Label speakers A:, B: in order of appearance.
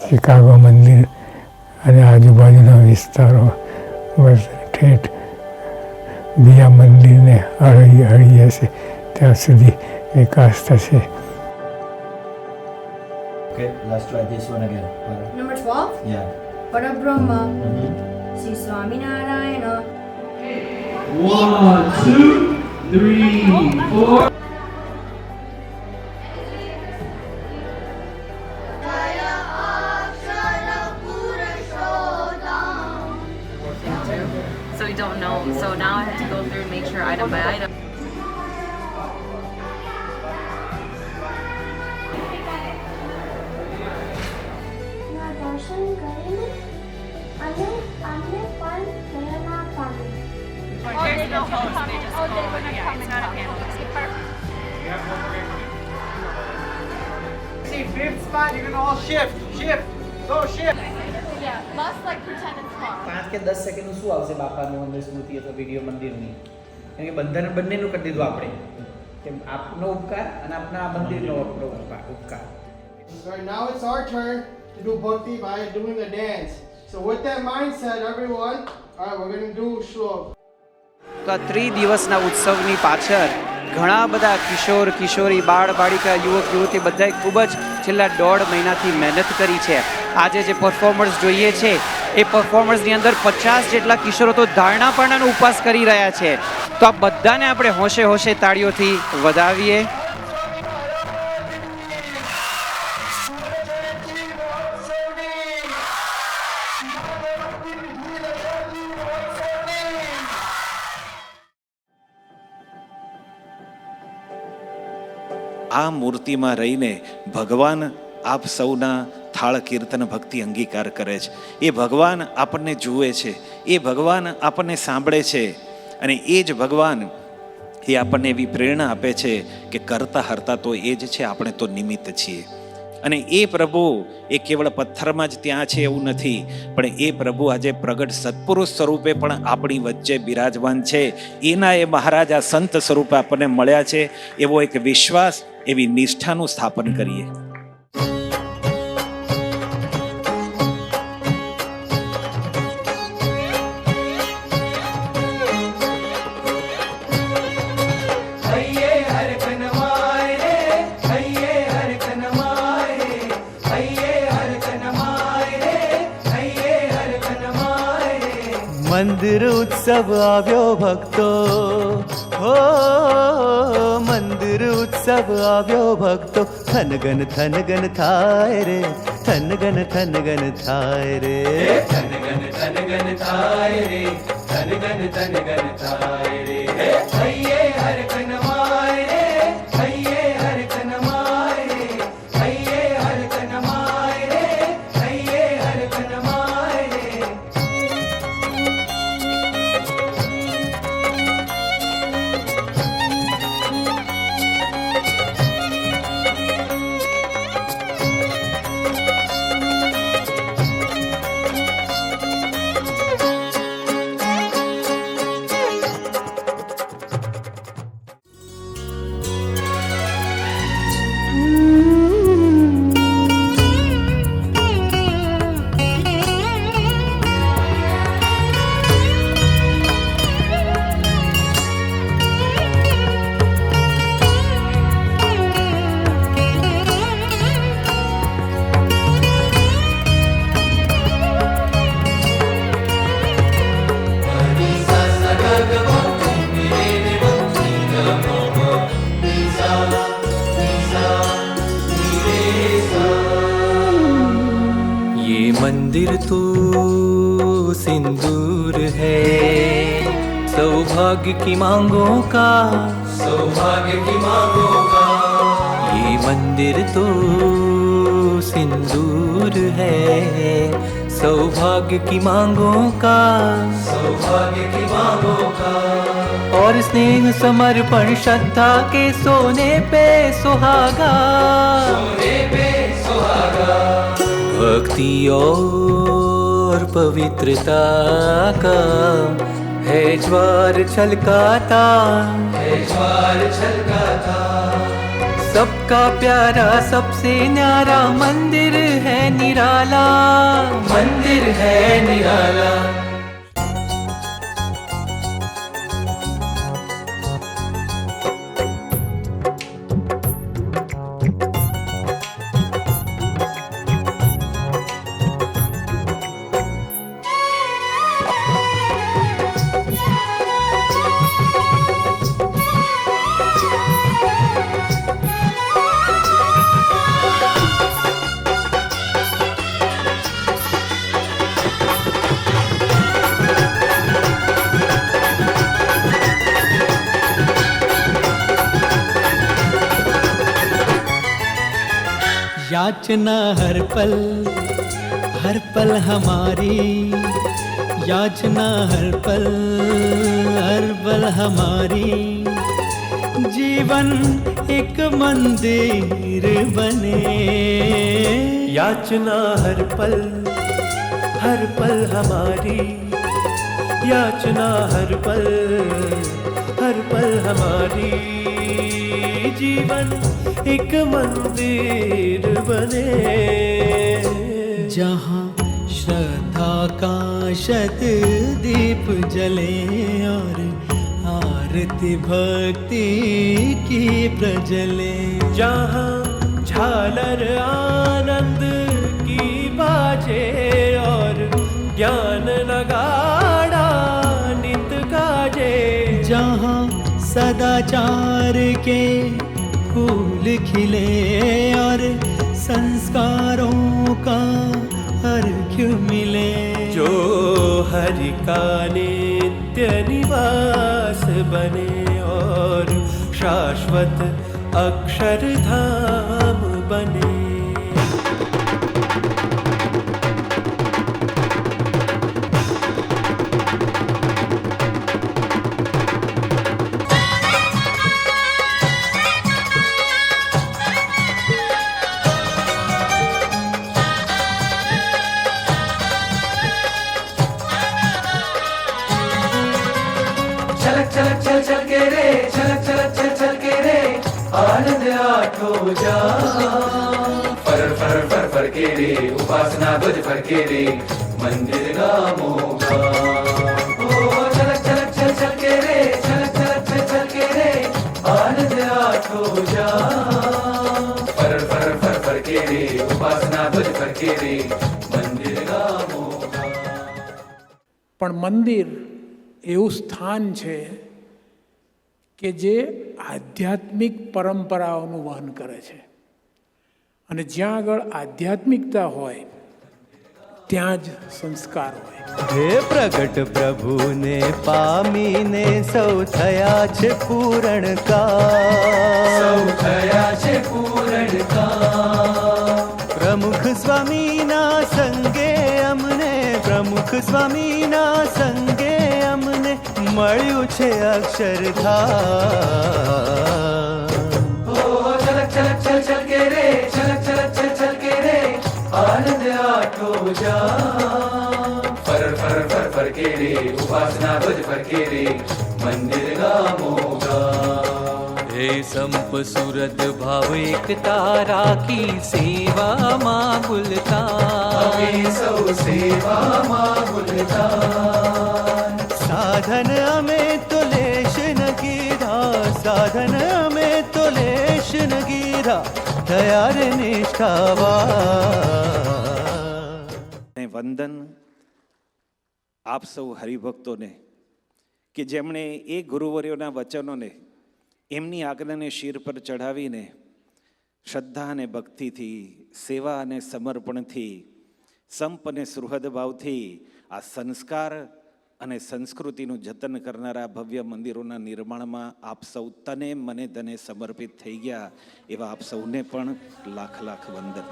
A: Chicago મંદિર અને આજુબાજુના વિસ્તારો બસ ઠેઠ બીજા મંદિરને હળી હશે ત્યાં સુધી વિકાસ થશે.
B: Okay, let's try this one again.
C: Number 12.
B: Yeah.
C: Parabrahma. Sri Swaminarayana.
D: 1, 2, 3, 4.
E: So we don't know. So now I have to go through and make sure item by item.
F: દર્શન કરીને અને અમને પણ પ્રેરણા પામી.
E: There's no host. They just go. Yeah, it's not a panel.
G: See, fifth spot, you're gonna all shift. Go shift.
F: Yeah, must like pretend it's small.
B: 5 કે 10 સેકન્ડનું શું આવશે બાપાનું અંદર સ્મૃતિ અથવા વિડીયો મંદિરની? કેમ કે બંનેનું કરી દીધું આપણે. કે આપનો ઉપકાર અને આપના આ મંદિરનો આપણો ઉપકાર.
G: Right now it's our turn to do bhakti by doing a dance. So with that mindset, everyone, all right, we're gonna do shlok.
H: તો આ 3 દિવસના ઉત્સવની પાછળ ઘણા બધા કિશોર કિશોરી બાળ બાળિકા યુવક યુવતી બધાએ ખૂબ જ છેલ્લા 1.5 મહિનાથી મહેનત કરી છે. આજે જે પરફોર્મન્સ જોઈએ છે એ પરફોર્મન્સની અંદર 50 જેટલા કિશોરો તો ધારણા પારણાનો ઉપવાસ કરી રહ્યા છે. તો આ બધાને આપણે હોશે હોશે તાળીઓથી વધાવીએ.
I: આ મૂર્તિમાં રહીને ભગવાન આપ સૌના થાળ કીર્તન ભક્તિ અંગીકાર કરે છે. એ ભગવાન આપણને જુએ છે, એ ભગવાન આપણને સાંભળે છે અને એ જ ભગવાન એ આપણને એવી પ્રેરણા આપે છે કે કરતા હરતા તો એ જ છે, આપણે તો નિમિત્ત છીએ. અને એ પ્રભુ એ કેવળ પથ્થરમાં જ ત્યાં છે એવું નથી, પણ એ પ્રભુ આજે પ્રગટ સત્પુરુષ સ્વરૂપે પણ આપણી વચ્ચે બિરાજમાન છે. એના એ મહારાજ આ સંત સ્વરૂપે આપણને મળ્યા છે. એવો એક વિશ્વાસ, એવી નિષ્ઠાનું સ્થાપન કરીએ.
J: મંદિર ઉત્સવ આવ્યો ભક્તો, હો મંદિર ઉત્સવ આવ્યો ભક્તો. થનગન થનગન થાય રે, થનગન થનગન થાય રે, થનગન થનગન થાય રે, થનગન થનગન થાય રે. હૈયે હર કનમાય રે, હૈયે હર કનમાય રે, હૈયે હર કનમાય રે, હૈયે હર કનમાય રે. मंदिर तो सिंदूर है सौभाग्य की मांगों का, सौभाग्य की मांगों का. ये मंदिर तो सिंदूर है सौभाग्य की मांगों का, सौभाग्य की मांगों का. और स्नेह समर्पण श्रद्धा के सोने पे सुहागा, सोने पे सुहागा. भक्ति और पवित्रता का है ज्वार छलकाता, है ज्वार छलकाता. सबका प्यारा सबसे न्यारा मंदिर है निराला, मंदिर है निराला। याचना हर पल हमारी, याचना हर पल हमारी। जीवन एक मंदिर बने, याचना हर पल हमारी, याचना हर पल हमारी। जीवन एक मंदिर बने, जहाँ श्रद्धा का शत दीप जले और आरती भक्ति की प्रज्वले। जहाँ झालर आनंद की बाजे और ज्ञान नगाड़ा नित गाजे। जहाँ सदाचार के फूल खिले और संस्कारों का अर्घ्य मिले। जो हरि का नित्य निवास बने और शाश्वत अक्षरधाम बने। छलक छल छल के रे, छलक छलक छल छल के रे, आनंद आठो जा। फर फर फर फर के रे, उपासना ध्वज फर के रे, मंदिर गामोगा। ओ छलक छलक छल छल के रे, छलक छलक छल छल के रे, आनंद आठो जा। फर फर फर फर के रे, उपासना ध्वज फर के रे, मंदिर गामोगा।
K: पण मंदिर એવું સ્થાન છે કે જે આધ્યાત્મિક પરંપરાઓનું વહન કરે છે અને જ્યાં આગળ આધ્યાત્મિકતા હોય ત્યાં જ સંસ્કાર હોય.
J: હે પ્રગટ પ્રભુને પામીને સૌ થયા છે પૂરણ કા, સૌ થયા છે પૂરણ કા. પ્રમુખ સ્વામીના સંગે અમને, પ્રમુખ સ્વામીના સંગે અમને મળ્યું છે અક્ષરધામ. ઓ છલક છલક છલ છલ કે રે, છલક છલક છલ છલ કે રે, આનંદ આઠો જા. ફર ફર ફર ફર કે રે, ઉપાસના ભજ ફર કે રે, મંદિર ગામોગા. હે સંપ સુરત ભાવ એકતા રાખી સેવામાં ભૂલતા, અમે સૌ સેવામાં ભૂલતા. સાધન અમે તો લેશ ન કીધા, સાધન અમે તો લેશ ન કીધા, તૈયાર નિષ્ઠાવા.
I: વંદન આપ સૌ હરિભક્તોને કે જેમણે એ ગુરુવર્યોના વચનોને એમની આજ્ઞાને શિર પર ચઢાવીને શ્રદ્ધા અને ભક્તિથી, સેવા અને સમર્પણથી, સંપ અને સુહૃદ ભાવથી આ સંસ્કાર અને સંસ્કૃતિનું જતન કરનારા ભવ્ય મંદિરોના નિર્માણમાં આપ સૌ તને મને ધને સમર્પિત થઈ ગયા એવા આપ સૌને પણ લાખ લાખ વંદન.